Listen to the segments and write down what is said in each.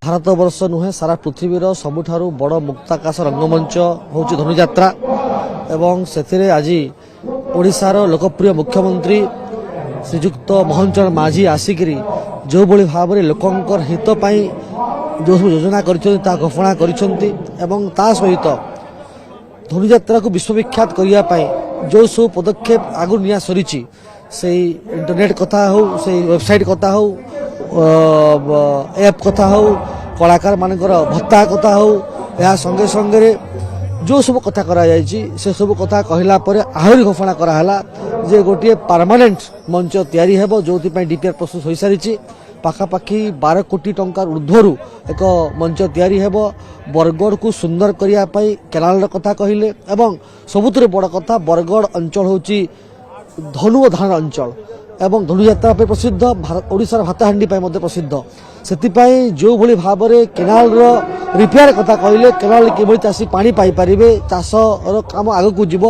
भारतवर्ष नुहे सारा पृथ्वीर सबुठारु बड़ मुक्ताकाश रंगमंच हूँ धनुଯାत्रा एवं से आज ओडिशार लोकप्रिय मुख्यमंत्री श्रीजुक्त मोहन चरण माझी आसिकी जो भली भाव में लोकंर हित जो सब योजना कर घोषणा कर सहित धनुଯାत्रा को विश्वविख्यात करने जो सब पदक्षेप आगु निया सरी से इंटरनेट कथा हो से वेबसाइट कथा हो एप कथा हो कलाकार मानकर भत्ता कथा हो या संगे संगे जो सब कथा करा से सब कथा कहला पर आहरी घोषणा कराला जे गोटे परमानेंट मंच तैयारी हेबो जो डीपीआर प्रस्तुत हो सारी पाखापाखि 12 कोटी टंकार ऊर्ध्वर एक मंच तैयारी हेबो बरगढ़ को सुंदर करिया पई केनाल कथा कहले एवं सबुतरे बड़ कथा बरगढ़ अंचल होची धनु धान अंचल एवं धनुଯାत्रा प्रसिद्ध ओडिशार भाताहांडी प्रसिद्ध से जो भली भाव में केनाल रिपेयर कथा कहले केनाल किभली चाषी पानी पाई परिबे चाष काम आग को जीव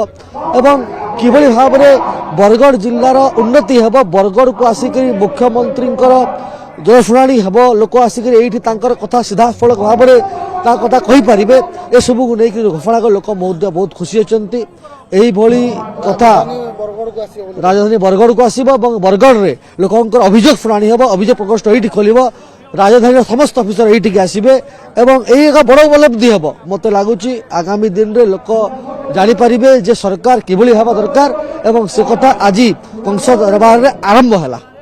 एवं किभली भाव में बरगढ़ जिल्लार उन्नति हेब बरगढ़ को आसिक मुख्यमंत्री जनशुणाणी हेब लोक आसिक कथा सीधाफलक भाव में कथा कही पारिबे ए सबू को लेकिन घोषणा कर लोक बहुत खुशी अच्छा यही कथा राजधानी बरगढ़ को आसब बरगढ़ में लोक अभियोग शुणाणी हम अभियोग प्रकोष्ठ ये खोल राजधानी समस्त अफिसर ये आसबे एवं यही एक बड़ उपलब्धि हम मत लगुच आगामी दिन में लोक जानीपारे जे सरकार किभली हवा दरकार एवं से कथा आज संसद व्यवहार आरंभ है।